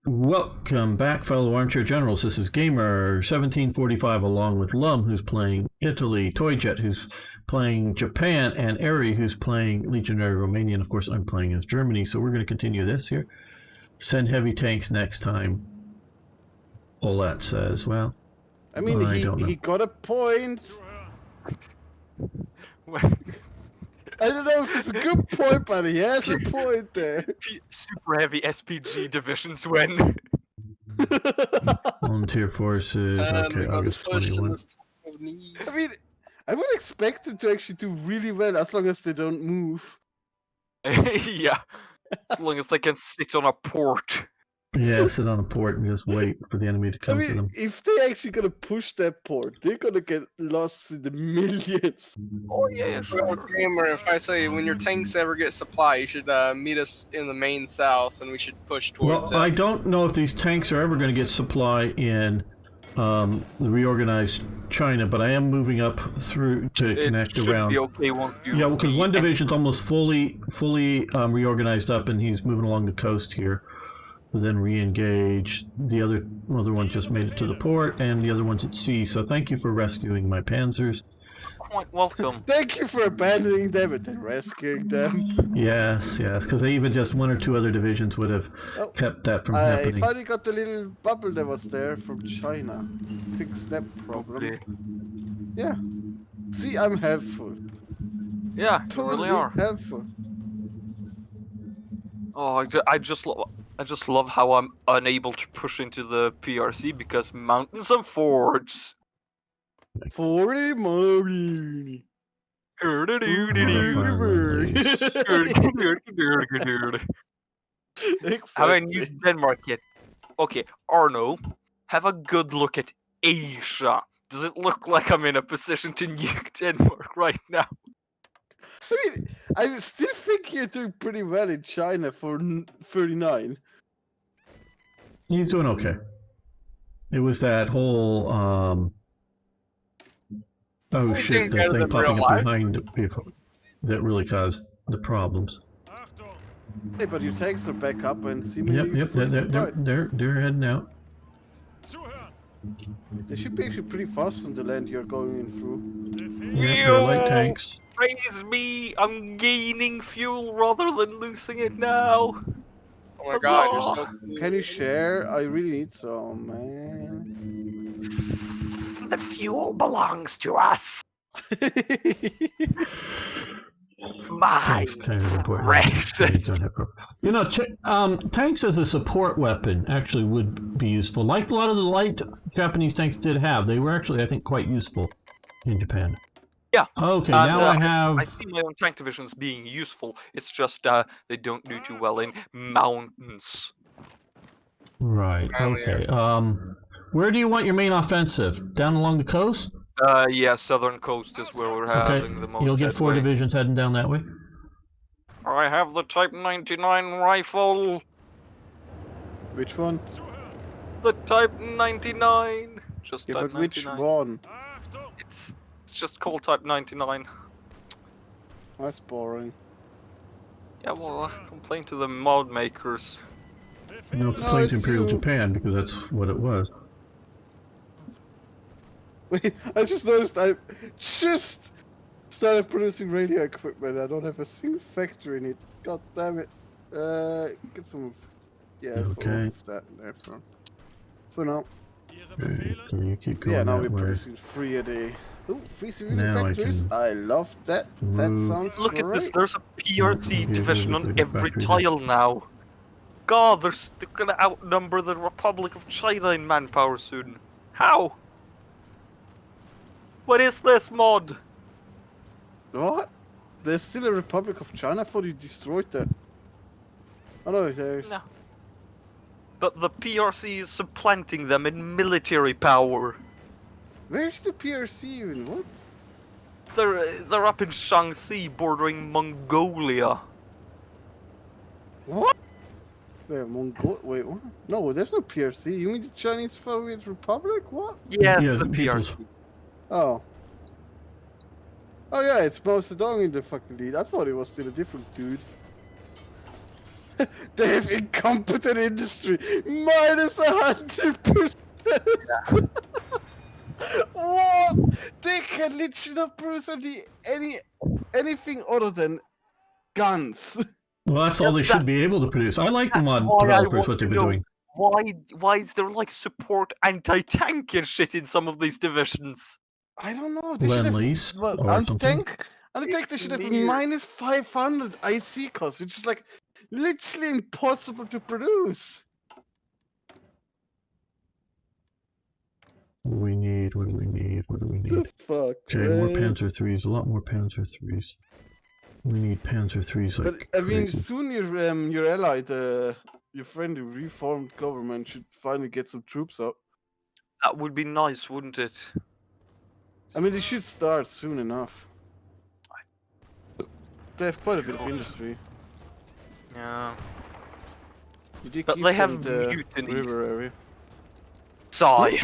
Welcome back, fellow armchair generals. This is Gamer 1745, along with Lum, who's playing Italy, Toyjet, who's playing Japan, and Eri, who's playing Legionary Romania. And of course, I'm playing as Germany. So we're going to continue this here. Send heavy tanks next time. Olet says, well, I mean, he got a point. I don't know if it's a good point, but he has a point there. Super heavy SPG divisions win. Volunteer forces, okay, August 21. I mean, I would expect them to actually do really well as long as they don't move. Yeah, as long as they can sit on a port. Yeah, sit on a port and just wait for the enemy to come to them. If they're actually gonna push that port, they're gonna get lost in the millions. Oh yeah, sure. Gamer, if I say when your tanks ever get supply, you should meet us in the main south, and we should push towards. Well, I don't know if these tanks are ever going to get supply in the reorganized China, but I am moving up through to connect around. Be okay once you yeah, because one division's almost fully reorganized up, and he's moving along the coast here. Then re-engage. The other one just made it to the port, and the other one's at sea. So thank you for rescuing my panzers. Quite welcome. Thank you for abandoning them and then rescuing them. Yes, because even just one or two other divisions would have kept that from happening. I finally got the little bubble that was there from China. Fix that problem. Okay. Yeah. See, I'm helpful. Yeah, Totally you really are. helpful. Oh, I just love how I'm unable to push into the PRC because mountains and forts. For the Marine. Haven't used Denmark yet. Okay, Arno, have a good look at Asia. Does it look like I'm in a position to nuke Denmark right now? I mean, I still think you're doing pretty well in China for 39. He's doing okay. It was that whole oh shit, that thing popping up behind people that really caused the problems. Hey, but your tanks are back up and seemingly Yep, they're heading out. They should be actually pretty fast on the land you're going in through. Yep, they're light tanks. Praise me, I'm gaining fuel rather than losing it now. Oh my god, you're so cool. Can you share? I really need some, man. The fuel belongs to us. My Tanks kind of important. precious. You know, tanks as a support weapon actually would be useful. Like a lot of the light Japanese tanks did have, they were actually, I think, quite useful in Japan. Yeah. Okay, now I see my own tank divisions being useful. It's just they don't do too well in mountains. Right. Okay. Where do you want your main offensive? Down along the coast? Yeah, southern coast is where we're having the most. You'll get 4 divisions heading down that way. I have the Type 99 rifle. Which one? The Type 99. Just Yeah, Type but which 99. one? It's just called Type 99. That's boring. Yeah, well, complain to the mod makers. No, complaint to it's Imperial you. Japan, because that's what it was. Wait, I just noticed I just started producing radio equipment. I don't have a single factory in it. God damn it. Get some of... Yeah, Okay. of that in there for now. Okay, so you keep going Yeah, now that we're way. producing 3 a day. Ooh, 3 civilian Now I factories. can I love that. That move. sounds Look great. at this, there's a PRC Yeah, division look on at the every factory tile now. God, they're gonna outnumber the Republic of China in manpower soon. How? What is this mod? What? There's still a Republic of China? I thought you destroyed that. Oh no, there's... No. But the PRC is supplanting them in military power. Where's the PRC even? What? They're up in Shaanxi, bordering Mongolia. What? Where, Wait, what? No, there's no PRC. You mean the Chinese Soviet Republic? What? Yes, Yeah, the people's- PRC. Oh. Oh yeah, it's Mao Zedong in the fucking lead. I thought it was still a different dude. They have incompetent industry. Minus 100%. What? They can literally not produce anything other than guns. Well, that's all they should be able to produce. I like the That's mod why I developers, want what they've to been know doing. why is there like support anti-tank and shit in some of these divisions? I don't know. They should Lend-lease have well, or something. anti-tank. They should have Near. minus 500 IC cost, which is like literally impossible to produce. What do we need? What do we need? What do we The need? fuck, Okay, more man? Panzer IIIs. A lot more Panzer IIIs. We need Panzer IIIs like But I mean, crazy. soon your ally, your friendly reformed government, should finally get some troops up. That would be nice, wouldn't it? I mean, they should start soon enough. They have quite a bit of industry. Yeah. You did But give they them have the mutinies. river area. Sigh.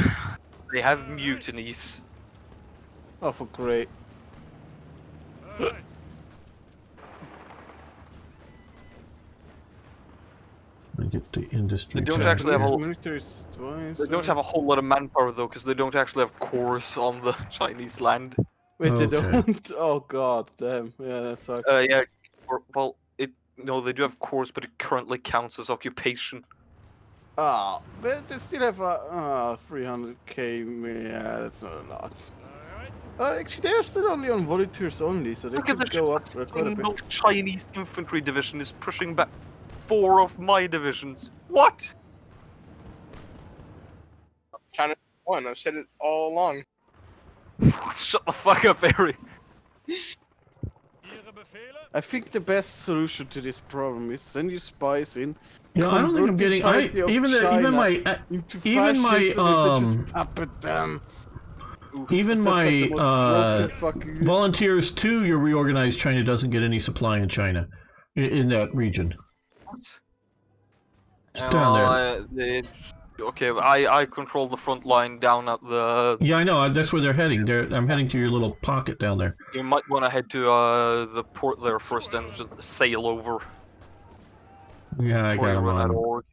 They have mutinies. Oh, for great. I get the industry. They don't tab. actually have a- militaries twice. They don't have a whole lot of manpower though, because they don't actually have cores on the Chinese land. Wait, they Okay. don't? Oh god, damn. Yeah, that sucks. Yeah. Well, no, they do have cores, but it currently counts as occupation. Ah, but they still have 300k. Yeah, that's not a lot. Actually, they are still only on volunteers only, so they Look at could the go up quite a bit. single Chinese infantry division is pushing back 4 of my divisions. What? China won. I've said it all along. Shut the fuck up, Harry. I think the best solution to this problem is send your spies in. Yeah, I don't think I'm getting. Even my puppet them. even That's like the my most broken fucking- volunteers to your reorganized China doesn't get any supply in China, in that region. What? Down there. Okay, I control the front line down at the. Yeah, I know. That's where they're heading. I'm heading to your little pocket down there. You might want to head to the port there first and just sail over. Yeah, I before got you them run out of on. org.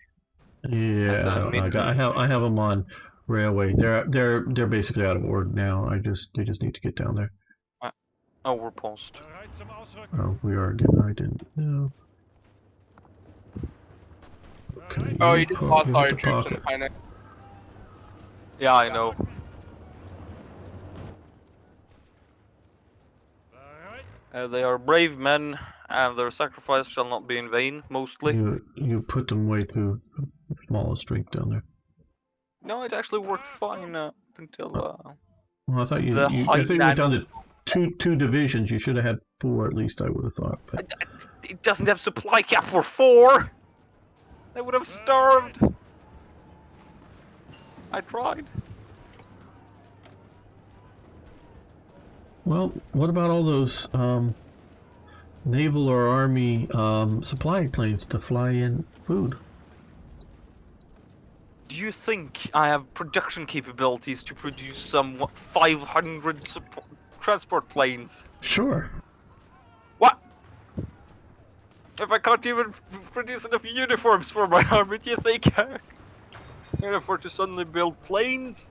Yeah, I have them on railway. They're basically out of order now. They just need to get down there. Oh, we're paused. Oh, we are again. I didn't know. Okay, Oh, you did put lost me all in your the troops in the pocket. China. Yeah, I know. They are brave men, and their sacrifice shall not be in vain, mostly. You put them way too small a strength down there. No, it actually worked fine up until Well, I thought the I think you went down Hainan- to two divisions. You should have had 4 at least. I would have thought. But It doesn't have supply cap for 4! They would have starved! I tried. well, what about all those naval or army supply planes to fly in food? Do you think I have production capabilities to produce some 500 transport planes? Sure. What? If I can't even produce enough uniforms for my army, do you think I can afford to suddenly build planes?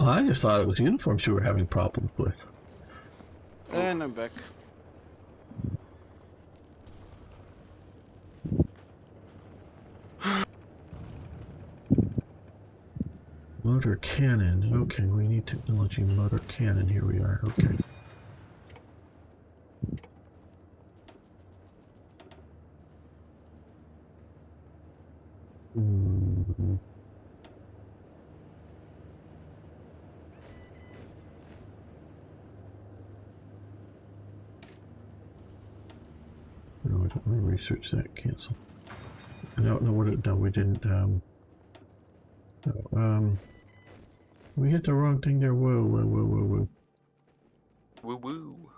I just thought it was uniforms you were having problems with. And I'm back. Motor cannon. Okay, we need technology motor cannon. Here we are. Okay. Hmm. No, I don't want to research that. Cancel. No, what it, no, we didn't. No, we hit the wrong thing there. Whoa. Woo woo.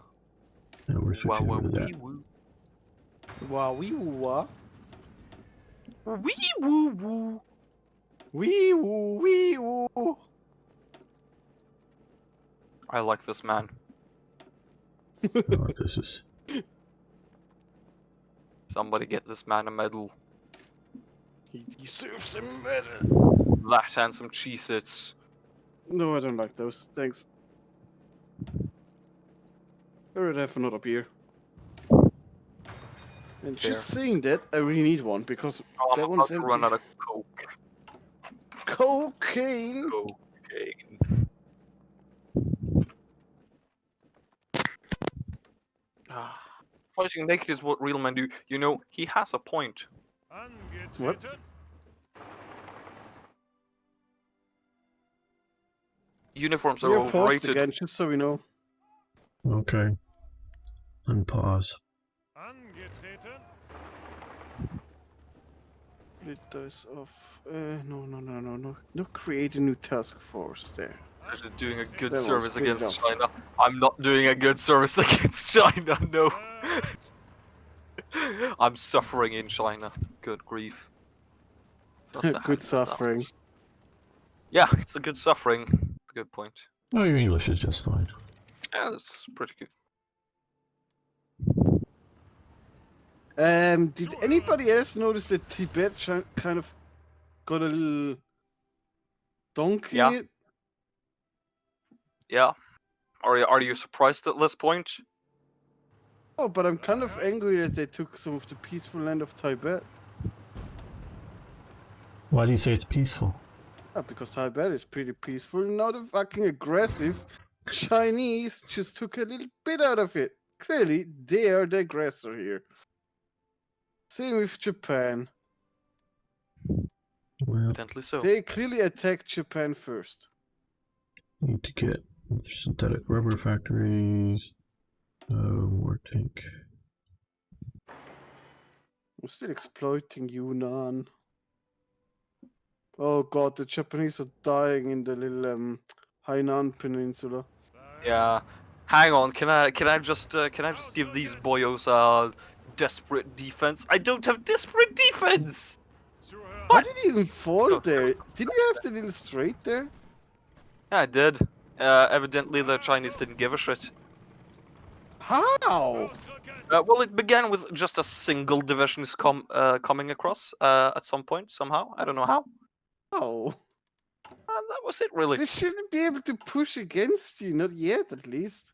No, we're switching over to that. Woo. Wow, wee woo. Wee woo woo. Wee woo, wee woo. I like this man. Oh, this is. Somebody get this man a medal. He deserves a medal. That and some Cheez-Its. No, I don't like those. Thanks. I would have another beer. And Fair. just saying that, I really need one because Oh, that I'm one's about to empty. run out of coke. Cocaine. Cocaine. Ah, Fighting naked is what real men do. You know, he has a point. what? Uniforms are We're paused overrated. again, just so we know. Okay. Unpause. It does off. No. Create a new task force there. They're doing a good That was service good against enough. China. I'm not doing a good service against China, no. I'm suffering in China. Good grief. What the hell Good is suffering. that? Yeah, it's a good suffering. Good point. Oh, your English is just fine. Yeah, that's pretty good. Did anybody else notice that Tibet kind of got a little donkey Yeah. in it? Yeah. Are you surprised at this point? Oh, but I'm kind of angry that they took some of the peaceful land of Tibet. Why do you say it's peaceful? Because Tibet is pretty peaceful. Now the fucking aggressive Chinese just took a little bit out of it. Clearly, they are the aggressor here. Same with Japan. Well, Evidently so. They clearly attacked Japan first. need to get synthetic rubber factories. War tank. I'm still exploiting Yunnan. Oh god, the Japanese are dying in the little Hainan Peninsula. Yeah. Hang on, can I just give these boyos desperate defense? I don't have desperate defense. How did you even fall Go, there? go. Didn't you have the little strait there? Yeah, I did. Evidently the Chinese didn't give a shit. How? Well, it began with just a single division coming across at some point somehow. I don't know how. How? That was it really. They shouldn't be able to push against you, not yet at least.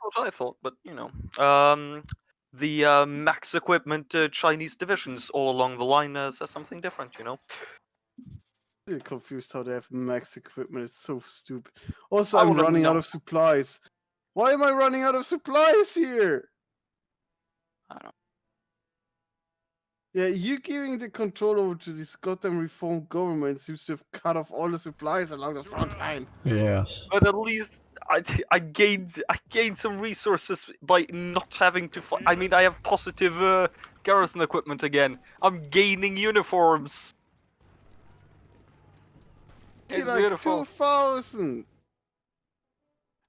That's what I thought, but you know, the max equipment Chinese divisions all along the line says something different. You know. I'm confused how they have max equipment. It's so stupid. Also, I I'm wanna running out know. of supplies. Why am I running out of supplies here? I don't know. Yeah, you giving the control over to this goddamn reform government seems to have cut off all the supplies along the front line. Yes. But at least I gained some resources by not having to fight. I mean, I have positive garrison equipment again. I'm gaining uniforms. See, It's like beautiful. 2,000.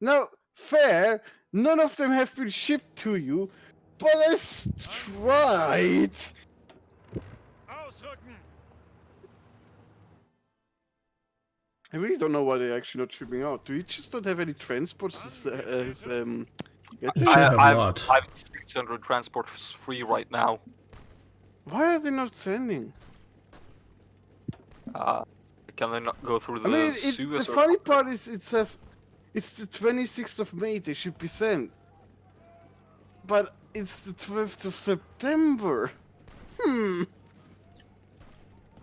Now, fair, none of them have been shipped to you, but I tried. I really don't know why they're actually not shipping out. Do you just not have any transports? Get You there? should have I lots. have 600 transports free right now. Why are they not sending? Can they not go through the I mean, Suez? the or funny something? part is it says it's the 26th of May they should be sent. But it's the 12th of September. I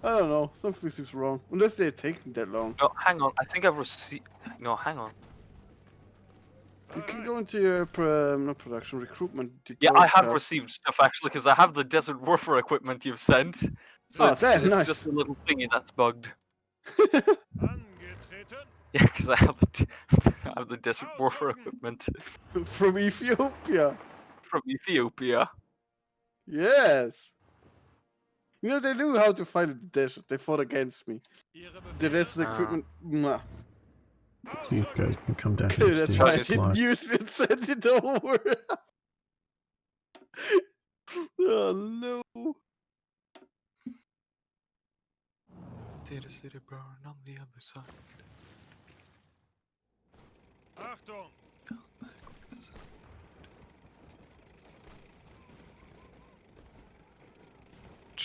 don't know. Something seems wrong. Unless they're taking that long. No, hang on. I think I've received. No, hang on. You can go into your not production recruitment. Yeah, I deploy have task. received stuff actually because I have the desert warfare equipment you've sent. So Oh, it's damn, nice. just a little thingy that's bugged. Yeah, because I have I have the desert warfare equipment From Ethiopia. from Ethiopia. Yes. You know, they knew how to fight in the desert. They fought against me. The rest of the equipment, mwah. These guys can come down Okay, here. that's to why I the didn't slot. use it. Send it over. Oh no. See the city burn on the other side.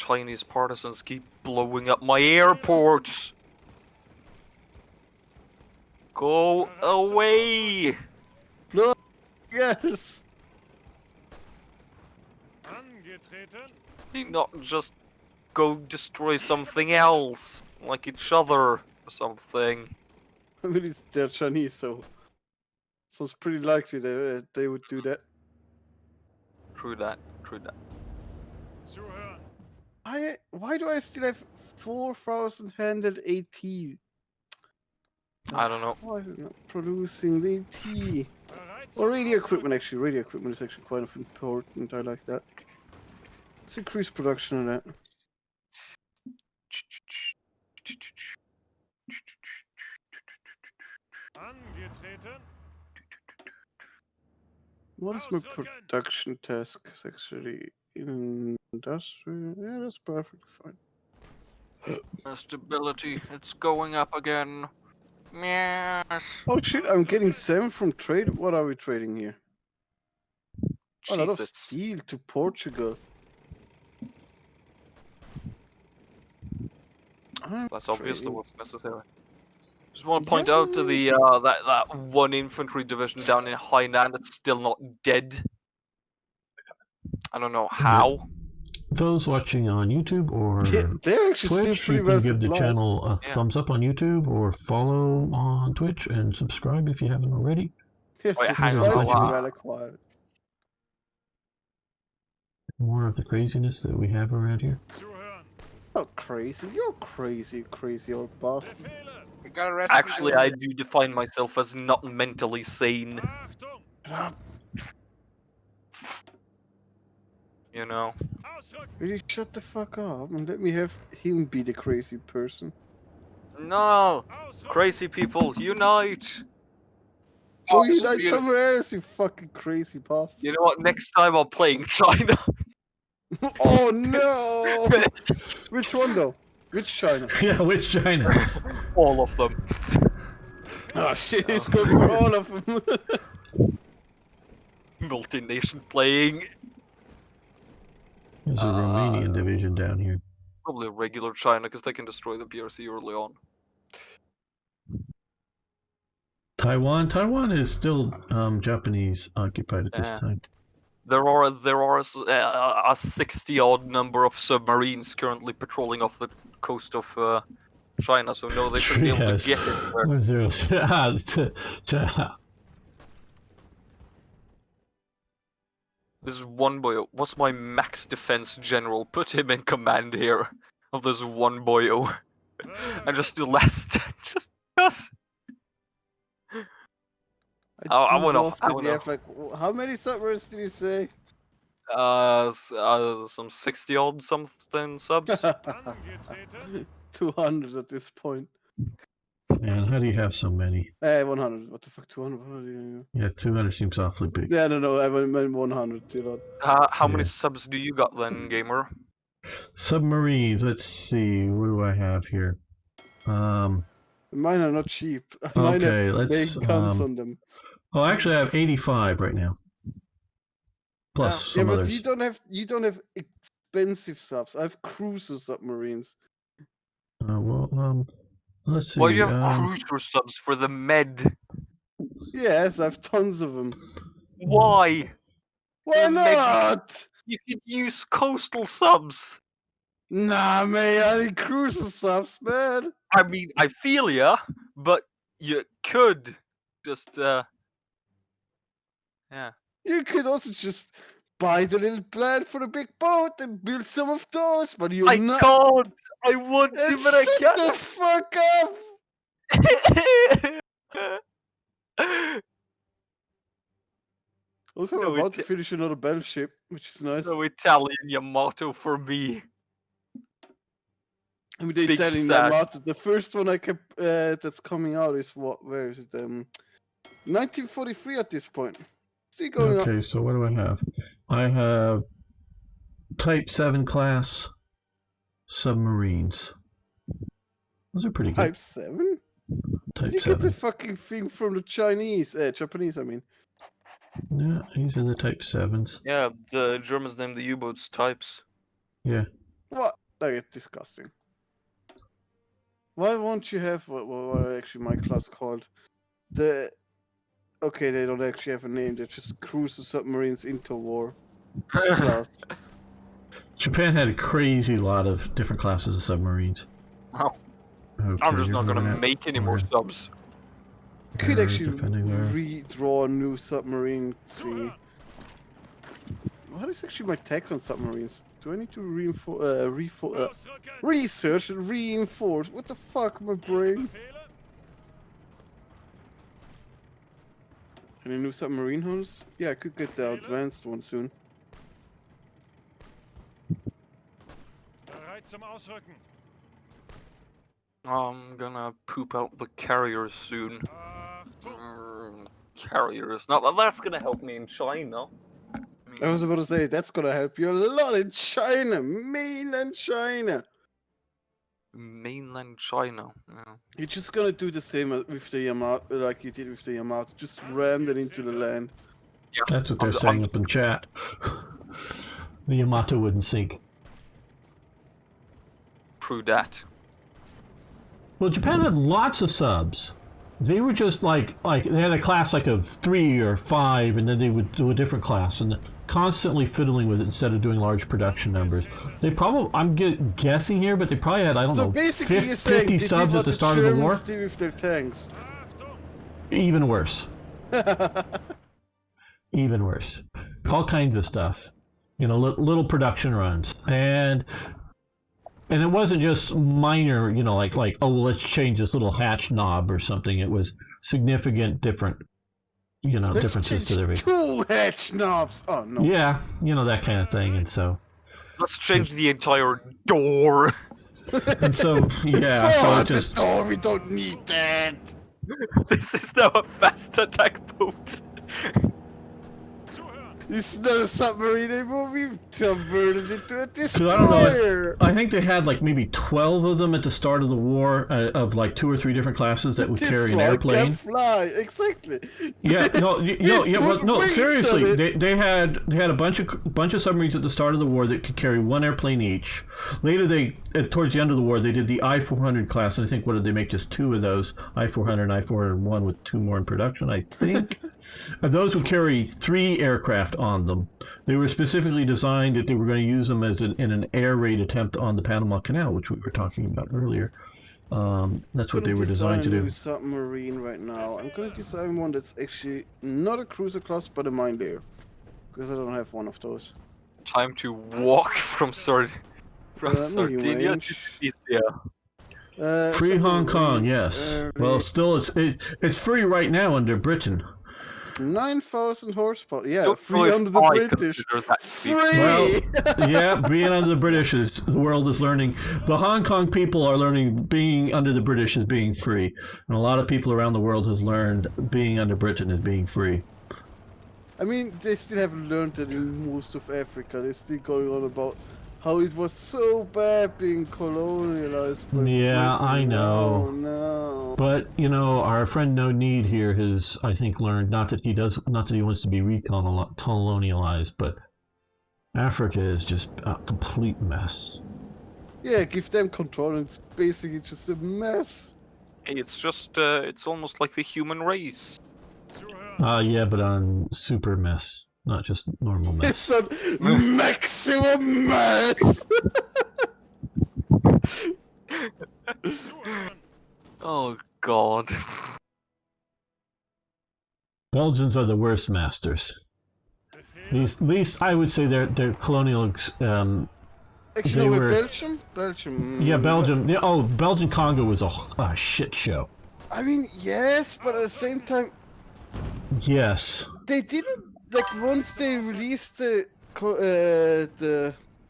Chinese partisans keep blowing up my airports. Go away! Blow. Yes. Not just go destroy something else, like each other or something. I mean, they're Chinese, so it's pretty likely they would do that. True that. True that. Why do I still have 4,000 handled AT? I don't know. Why is it not producing the AT? Or radio equipment, actually. Radio equipment is actually quite important. I like that. Let's increase production on that. What is my production task? It's actually industrial. Yeah, that's perfectly fine. Stability, it's going up again. Yes. Oh shit, I'm getting 7 from trade. What are we trading here? A lot of Jesus. steel to Portugal. That's obviously what's necessary. Just want to point out to the that one infantry division down in Hainan that's still not dead. I don't know how. Those watching on YouTube or Yeah, they're actually still Twitch, pretty you well can give the supplied. channel a thumbs up on YouTube or follow on Twitch and subscribe if you haven't already. Yes, Wait, hang on, surprisingly wow. well acquired. More of the craziness that we have around here. Not crazy, you're crazy, crazy old bastard. We got a recipe. Actually, I do define myself as not mentally sane. Shut up. You know. Will you shut the fuck up and let me have him be the crazy person? No, crazy people, unite! Go this would unite be a- somewhere else, you fucking crazy bastard. You know what? Next time I'm playing China. Oh no! Which one though? Which China? Yeah, which China? All of them. Oh shit, it's good for all of them. Multi-nation playing. There's a Romanian division down here. Probably regular China because they can destroy the PRC early on. Taiwan. Taiwan is still Japanese occupied at this Yeah. time. There are a 60-odd number of submarines currently patrolling off the coast of China, so no, they should be able Yes. to get anywhere. 1-0. This is one boyo. What's my max defense general? Put him in command here of this one boyo, and just do less. Just because. I do wanna- love I that wanna- we have like, how many submarines did you say? Some 60-odd something subs. 200 at this point. Man, how do you have so many? 100. What the fuck, 200? Yeah, 200 seems awfully big. Yeah, no, I meant 100. You know. How many Yeah. subs do you got then, gamer? Submarines. Let's see. What do I have here? Mine are not cheap. Mine Okay, have let's, big guns on them. Oh, actually, I have 85 right now. Plus Yeah. some but others. you don't have expensive subs. I have cruiser submarines. Let's see. Why do you have cruiser subs for the med? Yes, I have tons of them. Why? Why Well, maybe- not? You could use coastal subs. Nah, man, I need cruiser subs, man. I mean, I feel ya, but you could just, yeah. You could also just buy the little plan for the big boat and build some of those, but you're I not. can't! I want to, And but I shut the fuck up! can't! Also, No, I'm about to it- finish another battleship, which is nice. No Italian Yamato for me. I mean, the big Italian sad. Yamato. The first one I kept that's coming out is what? Where is it? 1943 at this point. Still going up. Okay, so what do I have? I have Type 7 class submarines. Those are pretty good. Type 7? Type Did you get the 7. fucking thing from the Japanese, I mean. Yeah, these are the Type 7s. Yeah, the Germans named the U-boats types. Yeah. What? Like, it's disgusting. Why won't you have what are actually my class called? Okay, they don't actually have a name. They're just cruiser submarines into war class. Japan had a crazy lot of different classes of submarines. Wow. Okay, I'm just not here's gonna one make any more subs. Could They're actually defending there. redraw a new submarine thingy. What is actually my tech on submarines? Do I need to research and reinforce? What the fuck, my brain? Any new submarine hulls? Yeah, I could get the advanced one soon. Bereit zum Ausrücken. I'm gonna poop out the carriers soon. Carriers. Not that that's gonna help me in China. I was about to say, that's gonna help you a lot in China, mainland China. Mainland China. Yeah. You're just gonna do the same with the Yamato, like you did with the Yamato. Just ram it into the land. Yeah. That's what they're saying up in chat. The Yamato wouldn't sink. True that. Well, Japan had lots of subs. They were just like they had a class like of 3 or 5, and then they would do a different class, and constantly fiddling with it instead of doing large production numbers. They probably, I'm guessing here, but they probably had, I don't So know, basically, you're 50 saying they subs did what at the start of the war. Germans do with their tanks. Even worse. Even worse. All kinds of stuff. You know, little production runs, and it wasn't just minor, you know, like oh, well, let's change this little hatch knob or something. It was significant different, you know, Let's differences to change their. 2 hatch knobs. Oh no. Yeah, you know, that kind of thing, and so. Let's change the entire door. And so, yeah, Throw so out it just. the door. We don't need that. This is now a fast attack boat. It's not a submarine anymore. We've converted it to a Because I don't know, destroyer. I think they had like maybe 12 of them at the start of the war, of like 2 or 3 different classes that would This carry an one airplane. can fly. Exactly. Yeah, no, put no, wings seriously, on it. they had a bunch of submarines at the start of the war that could carry 1 airplane each. Later, towards the end of the war, they did the I-400 class, and I think what did they make, just 2 of those, I-400 and I-401, with 2 more in production, I think. And those would carry 3 aircraft on them. They were specifically designed that they were going to use them in an air raid attempt on the Panama Canal, which we were talking about earlier. That's what they were designed to do. I'm submarine right now. I'm going to design one that's actually not a cruiser class, but a mine layer, because I don't have one of those. Time to walk from Sardinia to Tunisia. Free Hong Kong, submarine, yes. Well, still, it's free right now under Britain. 9,000 horsepower. Yeah, Don't free know under if the I British. consider that to be Free. Well, yeah, being under the British the world is learning. The Hong Kong people are learning being under the British is being free. And a lot of people around the world has learned being under Britain is being free. I mean, they still haven't learned that in most of Africa. They're still going on about how it was so bad being colonialized. By Yeah, Britain. I know. Oh no. But, you know, our friend No Need here has, I think, learned not that he wants to be recolonialized, but Africa is just a complete mess. Yeah, give them control. It's basically just a mess. Hey, it's just, it's almost like the human race. Yeah, but on super mess, not just normal mess. It's a maximum mess. Oh God. Belgians are the worst masters. At least I would say they're colonial. Actually, They no, were- Belgium? Belgium. Yeah, Belgium. Yeah, Belgian Congo was a shit show. I mean, yes, but at the same time, Yes. they didn't, like, once they released the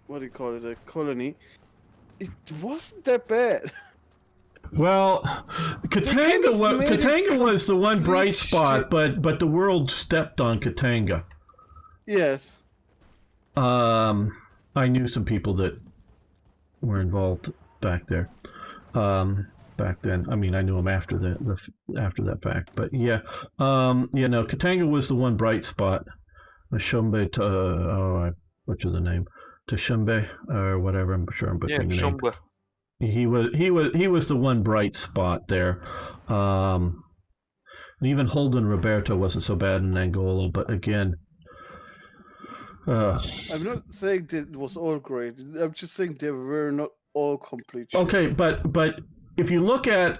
what do you call it, the colony, it wasn't that bad. Well, kind of made it Katanga was the one bright complete spot, but the world stepped on Katanga. Yes. I knew some people that were involved back there. Back then, I mean, I knew them after after that fact, but yeah, no, Katanga was the one bright spot. Shumbe, I butcher the name, Dishonor or whatever. I'm sure I'm butchering the name. Shumba. He was the one bright spot there. And even Holden Roberto wasn't so bad in Angola, but again, I'm not saying that it was all great. I'm just saying they were not all complete. Shit. okay, but if you look at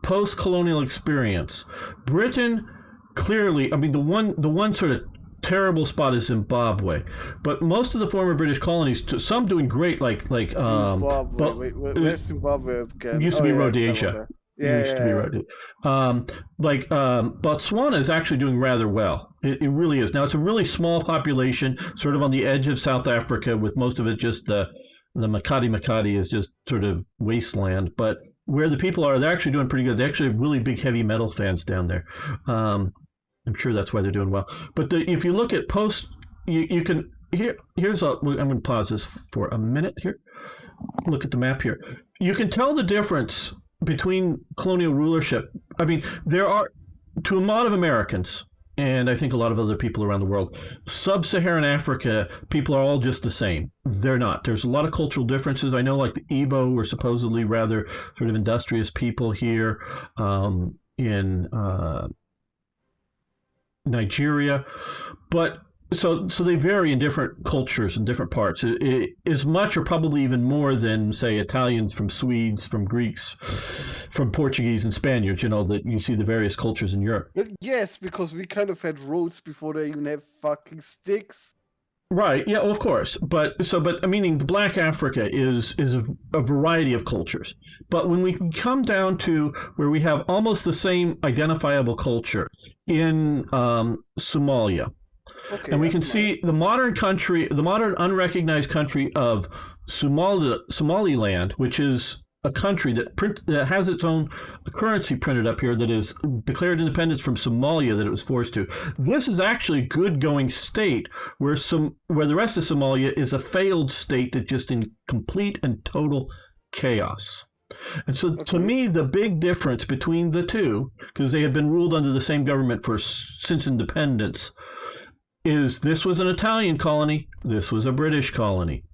post-colonial experience, Britain clearly, I mean, the one sort of terrible spot is Zimbabwe, but most of the former British colonies, some doing great, like Zimbabwe. Where's Zimbabwe again? Used to be Rhodesia. Used to be Rhodesia. Botswana is actually doing rather well. It really is. Now it's a really small population, sort of on the edge of South Africa, with most of it just the Makati is just sort of wasteland, but where the people are, they're actually doing pretty good. They actually have really big heavy metal fans down there. I'm sure that's why they're doing well. But if you look at post, you can here's I'm going to pause this for a minute here. Look at the map here. You can tell the difference between colonial rulership. I mean, there are, to a lot of Americans, and I think a lot of other people around the world, sub-Saharan Africa, people are all just the same. They're not. There's a lot of cultural differences. I know, like the Igbo were supposedly rather sort of industrious people here in Nigeria, but so they vary in different cultures and different parts. As much or probably even more than, say, Italians from Swedes, from Greeks, from Portuguese and Spaniards, that you see the various cultures in Europe. But yes, because we kind of had roads before they even had fucking sticks. Right, yeah, of course. But meaning the Black Africa is a variety of cultures. But when we come down to where we have almost the same identifiable culture in Somalia, okay, and we can see the modern unrecognized country of Somaliland, which is a country that has its own currency printed up here, that is declared independence from Somalia, that it was forced to. This is actually a good going state where the rest of Somalia is a failed state that just in complete and total chaos. And so to me, the big difference between the two, because they had been ruled under the same government since independence, is this was an Italian colony, this was a British colony.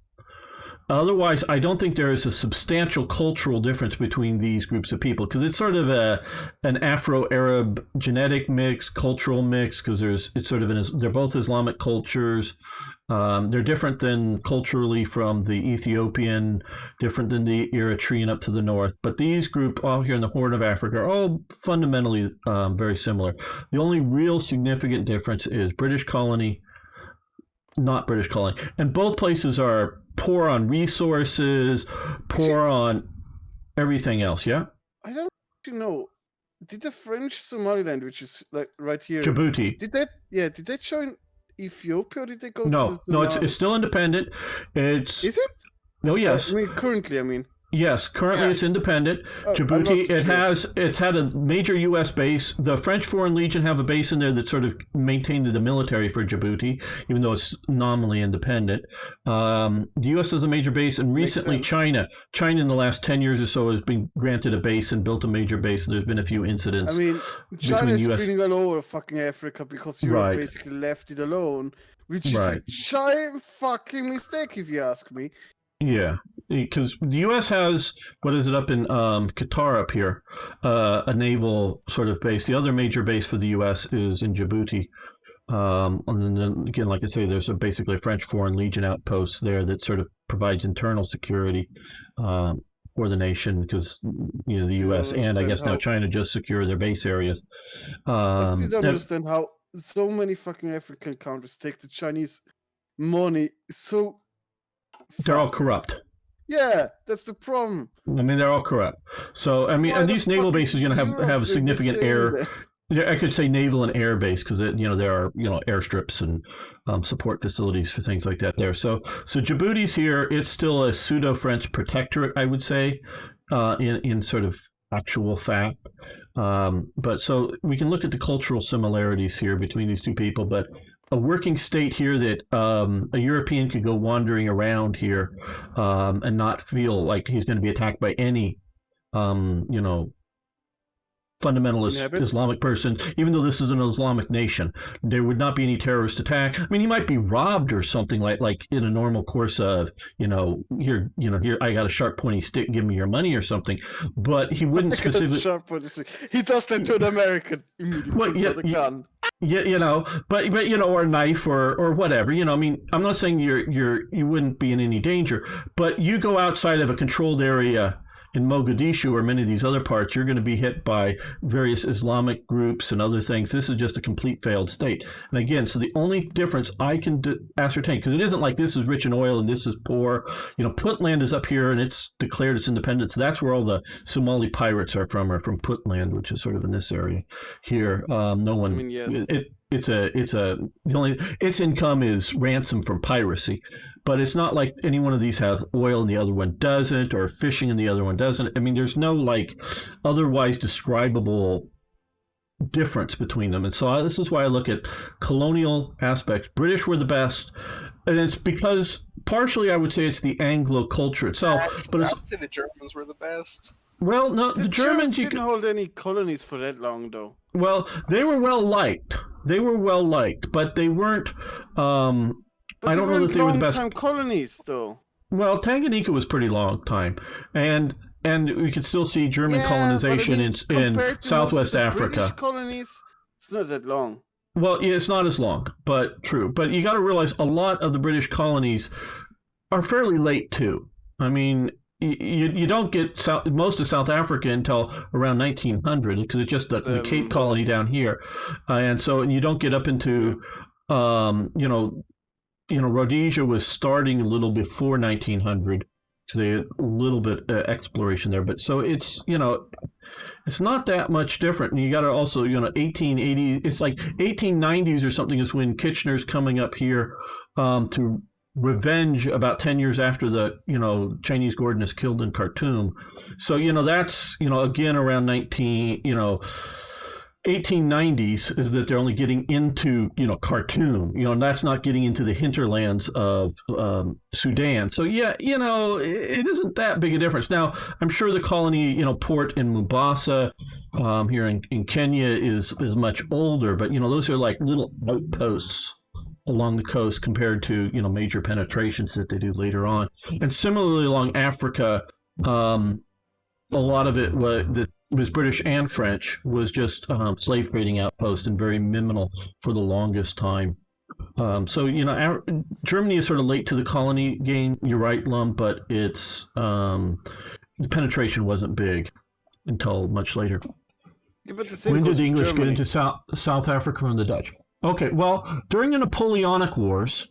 Otherwise, I don't think there is a substantial cultural difference between these groups of people, because it's sort of an Afro-Arab genetic mix, cultural mix, because they're both Islamic cultures. They're different than culturally from the Ethiopian, different than the Eritrean up to the north. But these groups out here in the Horn of Africa are all fundamentally very similar. The only real significant difference is British colony, not British colony. And both places are poor on resources, poor on everything else, yeah? I don't know. Did the French Somaliland, which is like right here, Djibouti, did that join Ethiopia, or did they go No, it's still independent. Is it? No, yes. Currently. Yes, currently it's independent. Djibouti, it's had a major U.S. base. The French Foreign Legion have a base in there that sort of maintained the military for Djibouti, even though it's nominally independent. The U.S. has a major base, and recently China in the last 10 years or so has been granted a base and built a major base, and there's been a few incidents. I mean, China's spinning all over fucking Africa because Europe basically left it alone, which is a giant fucking mistake if you ask me. Yeah, because the U.S. has, what is it, up in Qatar up here, a naval sort of base. The other major base for the U.S. is in Djibouti. And then again, like I say, there's basically a French Foreign Legion outpost there that sort of provides internal security for the nation, because the U.S. and I guess now China just secure their base areas. I still don't understand how so many fucking African countries take the Chinese money so. They're all corrupt. Yeah, that's the problem. I mean, they're all corrupt. So, I mean, and these naval bases are going to have a significant air. I could say naval and air base, because there are airstrips and support facilities for things like that there. So Djibouti's here. It's still a pseudo-French protectorate, I would say, in sort of actual fact. But so we can look at the cultural similarities here between these two people, but a working state here that a European could go wandering around here and not feel like he's going to be attacked by any, fundamentalist Inhabits? Islamic person, even though this is an Islamic nation. There would not be any terrorist attack. I mean, he might be robbed or something like in a normal course of, here, I got a sharp pointy stick, give me your money or something. But he wouldn't specifically. Sharp pointy stick. He does that to an American. Immediately pulls out a gun. Yeah, but or a knife or whatever. I mean, I'm not saying you wouldn't be in any danger, but you go outside of a controlled area in Mogadishu or many of these other parts, you're going to be hit by various Islamic groups and other things. This is just a complete failed state. And again, so the only difference I can ascertain, because it isn't like this is rich in oil and this is poor. Puntland is up here and it's declared its independence. That's where all the Somali pirates are from Puntland, which is sort of in this area here. No one. I mean, yes. Its income is ransom from piracy, but it's not like any one of these have oil and the other one doesn't, or fishing and the other one doesn't. I mean, there's no otherwise describable difference between them. And so this is why I look at colonial aspects. British were the best, and it's because partially I would say it's the Anglo culture itself, but I would say the Germans were the best. Well, no, the Germans didn't hold any colonies for that long, though. Well, they were well liked. But they weren't. I don't know that they were the best. Long-time colonies, though. Well, Tanganyika was pretty long time, and we could still see German colonization in Southwest Africa. British colonies, it's not that long. Well, yeah, it's not as long, but true. But you got to realize a lot of the British colonies are fairly late too. I mean, you don't get most of South Africa until around 1900 because it's just the Cape Colony down here, and you don't get up into Rhodesia was starting a little before 1900, so they had a little bit exploration there. But so it's it's not that much different. And you got to also 1880. It's like 1890s or something is when Kitchener's coming up here to revenge about 10 years after the Chinese Gordon is killed in Khartoum. So that's again around 1890s is that they're only getting into Khartoum, and that's not getting into the hinterlands of Sudan. So it isn't that big a difference. Now I'm sure the colony port in Mombasa here in Kenya is much older, but those are like little outposts along the coast compared to major penetrations that they do later on. And similarly along Africa, a lot of it was British and French was just slave trading outpost and very minimal for the longest time. Germany is sort of late to the colony game. You're right, Lum, but it's the penetration wasn't big until much later. Yeah, but the same when did goes the for English Germany. get into South Africa from the Dutch? Okay, well, during the Napoleonic Wars,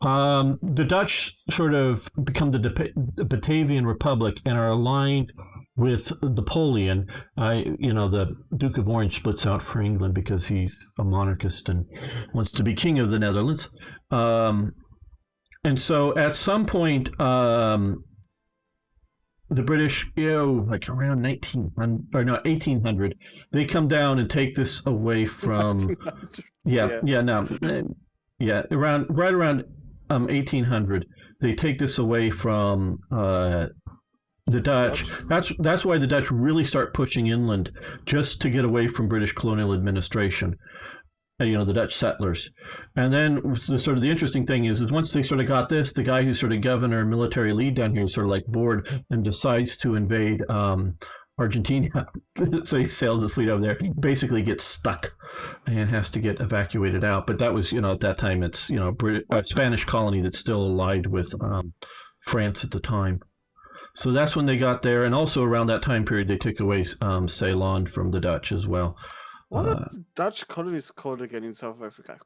the Dutch sort of become the Batavian Republic and are aligned with Napoleon. The Duke of Orange splits out for England because he's a monarchist and wants to be king of the Netherlands. And so at some point, the British, like around 1800, they come down and take this away from. Right around 1800, they take this away from the Dutch. That's why the Dutch really start pushing inland, just to get away from British colonial administration. The Dutch settlers. And then the interesting thing is once they sort of got this, the guy who's sort of governor and military lead down here is sort of like bored and decides to invade Argentina. So he sails his fleet over there, basically gets stuck and has to get evacuated out. But that was, at that time, it's, a Spanish colony that's still allied with France at the time. So that's when they got there. And also around that time period, they took away Ceylon from the Dutch as well. What are the Dutch colonies called again in South Africa?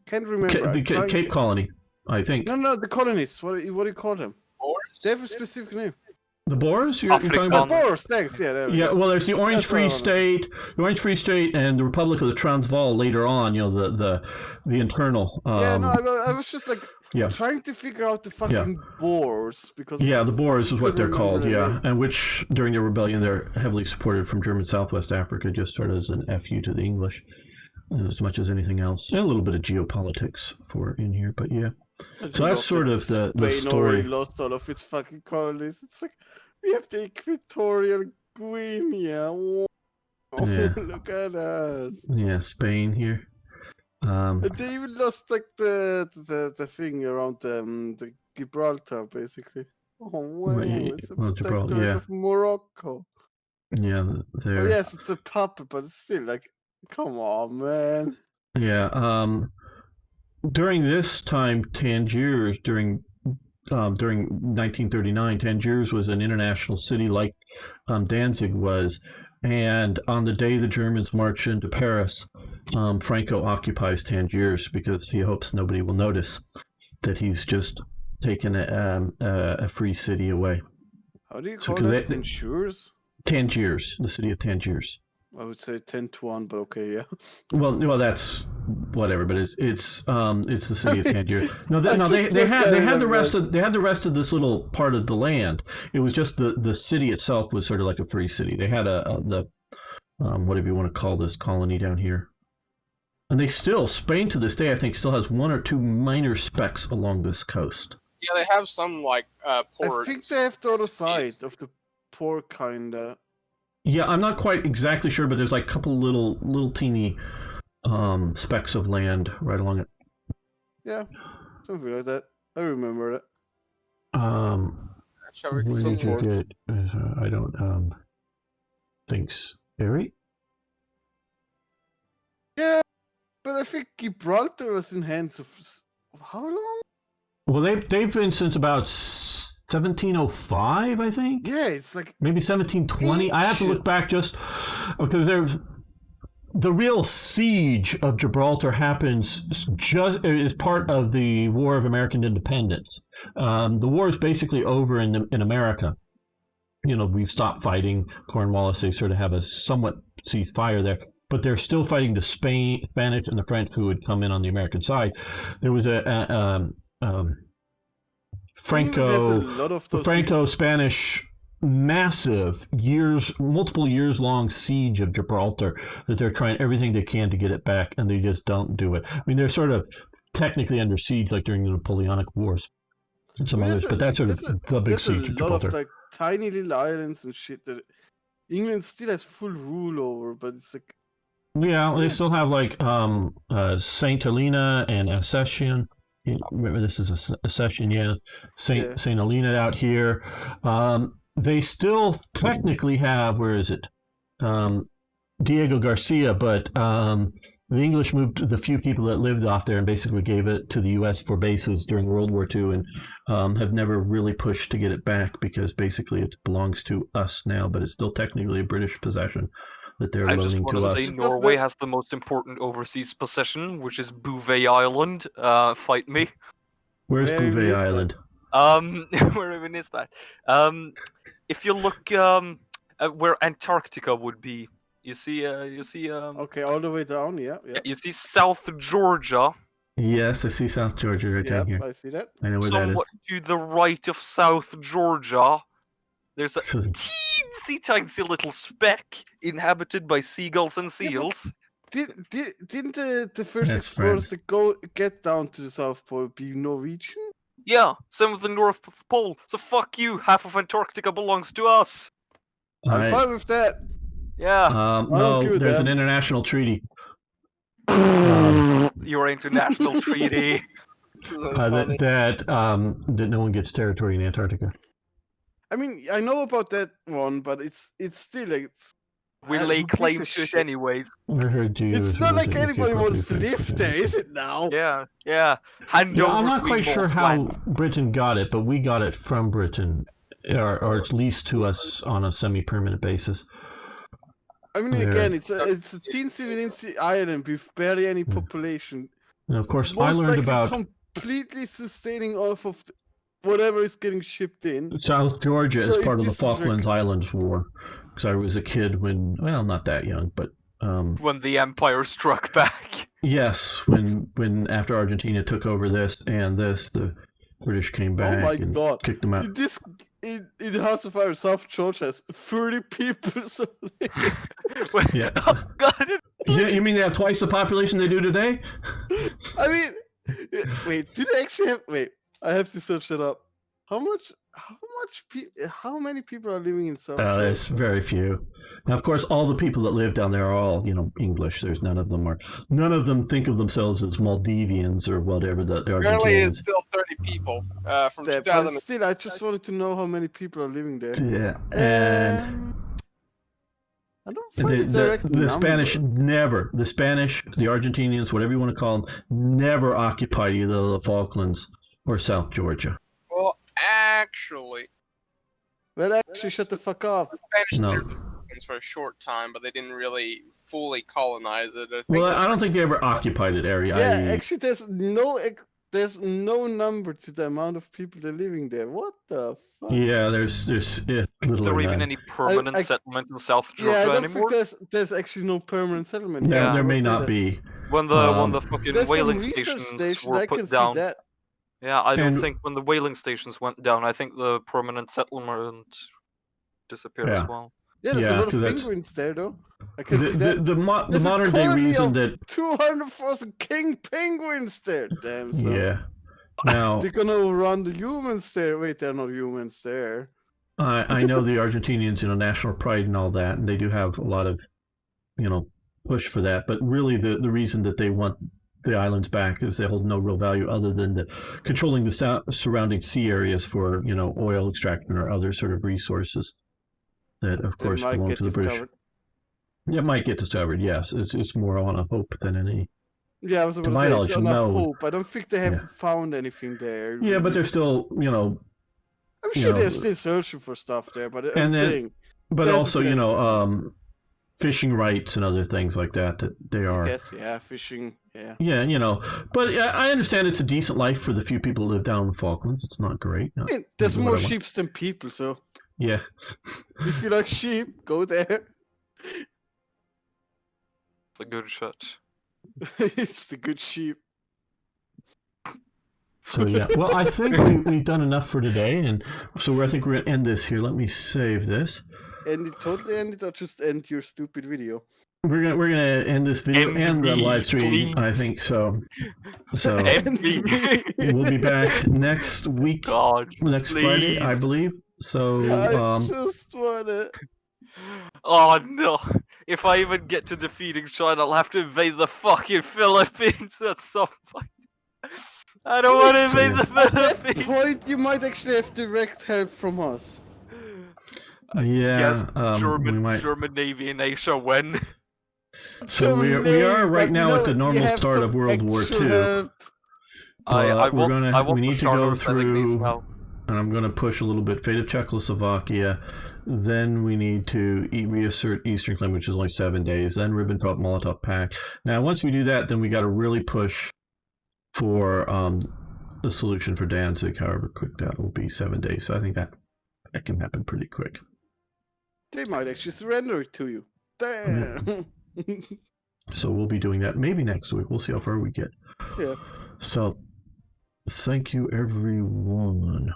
Can't remember. Cape Colony, I think. No, the colonies. What do you call them? Boers? They have a specific name. The Boers? You're talking about? Boers, thanks. Yeah, there we go. Well, there's the Orange Free State, and the Republic of the Transvaal later on. The internal. I was just like trying to figure out the fucking Boers because. Yeah, the Boers is what they're called. Yeah, and which during the rebellion they're heavily supported from German Southwest Africa, just sort of as an FU to the English, as much as anything else, and a little bit of geopolitics in here, but yeah. So that's sort of the story. Already lost all of its fucking colonies. It's like we have the Equatorial Guinea. Oh, Yeah. look at us. Yeah, Spain here. And they even lost like the thing around the Gibraltar, basically. Oh wow, it's a Gibraltar, protectorate yeah. of Morocco. Yeah, Oh there. yes, it's a puppet, but it's still like, come on, man. Yeah. During this time, Tangiers, during 1939, Tangiers was an international city like Danzig was. And on the day the Germans march into Paris, Franco occupies Tangiers because he hopes nobody will notice that he's just taken a free city away. How do you So, call 'cause that? they- Tangiers? Tangiers, the city of Tangiers. I would say 10-1, but okay, yeah. Well, that's whatever. But it's the city of Tangier. No, I just they looked at had it the and rest like- of this little part of the land. It was just the city itself was sort of like a free city. They had the whatever you want to call this colony down here, and they still Spain to this day I think still has one or two minor specks along this coast. Yeah, they have some like ports. I think they have the other side of the port, kinda. Yeah, I'm not quite exactly sure, but there's like a couple little teeny specks of land right along it. Yeah, something like that. I remember that. Shall we Where Some did you ports. get? I don't. Thanks, Barry. Yeah, but I think Gibraltar was in hands of how long? Well, they've been since about 1705, I think. Yeah, it's like Maybe 1720. I have to look Ancients. back just because there's the real siege of Gibraltar happens just as part of the War of American Independence. The war is basically over in America. You know, we've stopped fighting. Cornwallis, they sort of have a somewhat ceasefire there, but they're still fighting the Spanish and the French who had come in on the American side. There was there's a lot of those. Franco-Spanish massive multiple years long siege of Gibraltar that they're trying everything they can to get it back, and they just don't do it. I mean, they're sort of technically under siege like during the Napoleonic Wars and some others, but that's sort of the big There's siege a of lot Gibraltar. of like tiny little islands and shit that England still has full rule over, but it's like Yeah, they still have like Saint Helena and Accession. Remember, this is Accession, yeah. Saint Helena out here. They still technically have, where is it? Diego Garcia, but the English moved the few people that lived off there and basically gave it to the U.S. for bases during World War II, and have never really pushed to get it back because basically it belongs to us now, but it's still technically a British possession that they're I just loaning to want to us. say Norway has the most important overseas possession, which is Bouvet Island. Fight me. Where's Where Bouvet is that? Island? Where even is that? If you look at where Antarctica would be, you see okay, all the way down. Yeah. you see South Georgia, Yes, I see South Georgia right Yeah, down here. I see that. I know where that is. somewhat to the right of South Georgia. There's a So- teensy tiny little speck inhabited by seagulls and Yeah, but- seals. Didn't the first That's explorers that get down to the South Pole be Norwegian? Yeah, some of the North Pole. So fuck you. Half of Antarctica belongs to us. All I'm right. fine with that. Yeah. No, agree with there's them. an international treaty Your international treaty. That's funny. that no one gets territory in Antarctica. I mean, I know about that one, but it's still like We who lay gives claim a to it shit? anyways. I heard you. It's not like anybody wants to live there, is it now? Yeah. Hand Yeah, over I'm not Queen quite sure Maud's how land. Britain got it, but we got it from Britain, or it's leased to us on a semi-permanent basis. I mean, Yeah. again, it's a teensy island with barely any population. And of course, I Most learned likely about completely sustaining off of whatever is getting shipped in. South Georgia So as it part of the is like- Falklands Islands War, because I was a kid when, well, not that young, but When the Empire struck back. yes, when after Argentina took over this and this, the British came back my and God. kicked them out. In House of Fire, South Georgia has 30 people. So Yeah. Oh god. You mean they have twice the population they do today? I mean, wait, did they actually have? Wait, I have to search that up. How much how many people are living in South There's Georgia? very few. And of course, all the people that live down there are all, English. There's none of them think of themselves as Maldivians or whatever the Apparently, it's Argentinians. still 30 people from But 2000. still, I just wanted to know how many people are living there. Yeah, and I don't find the direct the number. Spanish, the Argentinians, whatever you want to call them, never occupied either the Falklands or South Georgia. Well, actually, Shut the fuck up. the Spanish No. cleared the Philippines for a short time, but they didn't really fully colonize it. I don't think they ever occupied that area. Yeah, actually, there's no number to the amount of people that are living there. What the fuck? Yeah, there's Is little there or even none. any permanent settlement in South Yeah, I Georgia don't anymore? think there's actually no permanent settlement. Yeah, Yeah. there may I'll say not that. be. When the fucking There's some whaling research stations station. were I can put see down. that. Yeah, I don't And- think when the whaling stations went down, I think the permanent settlement disappeared as Yeah. well. Yeah, there's Yeah, a lot of 'cause that's- penguins there, though. I can see that. The There's a modern day colony reason of that 200,000 king penguins there. Damn. Son. yeah. Now They're gonna run the humans there. Wait, they're not humans there. I know the Argentinians, national pride and all that, and they do have a lot of, push for that. But really, the reason that they want the islands back is they hold no real value other than controlling the surrounding sea areas for oil extraction or other sort of resources that, of They course, might belong get to the British. discovered. Yeah, it might get discovered. Yes, it's more on a hope than any. Yeah, I was about my to say knowledge, it's on a no. hope. I don't think they have Yeah. found anything there. Yeah, but they're still, I'm sure know, they're still searching for stuff there. But I'm and then- saying, but There's a also, good fishing rights and other things like that they I are. guess fishing. Yeah. Yeah, but I understand it's a decent life for the few people who live down in the Falklands. It's not great. I mean, there's do what more I want. sheep than people, so Yeah. if you like sheep, go there. The good shit. It's the good sheep. So yeah. Well, I think we've done enough for today, and so I think we're gonna end this here. Let me save this. And it totally ended, or just end your stupid video. We're gonna end this video End and the me, live stream. I please. think so. So Empty. we'll be back next week, God. next Friday, I please. believe. So I just wanna. Oh no. If I even get to defeating China, I'll have to invade the fucking Philippines at some point. I don't want to So, invade yeah. the At that Philippines. point, you might actually have direct help from us. Yes, we German might. German Navy in Asia when. So we are right now at the normal start of World War II. Help. I we're want we need to Dishonor go setting these through, now. and I'm going to push a little bit. Fate of Czechoslovakia. Then we need to reassert Eastern Claim, which is only 7 days. Then Ribbentrop-Molotov Pact. Now, once we do that, then we got to really push for the solution for Danzig. However quick that will be, 7 days. So I think that can happen pretty quick. They might actually surrender it to you. Damn. So we'll be doing that maybe next week. We'll see how far we get. Yeah. So thank you, everyone.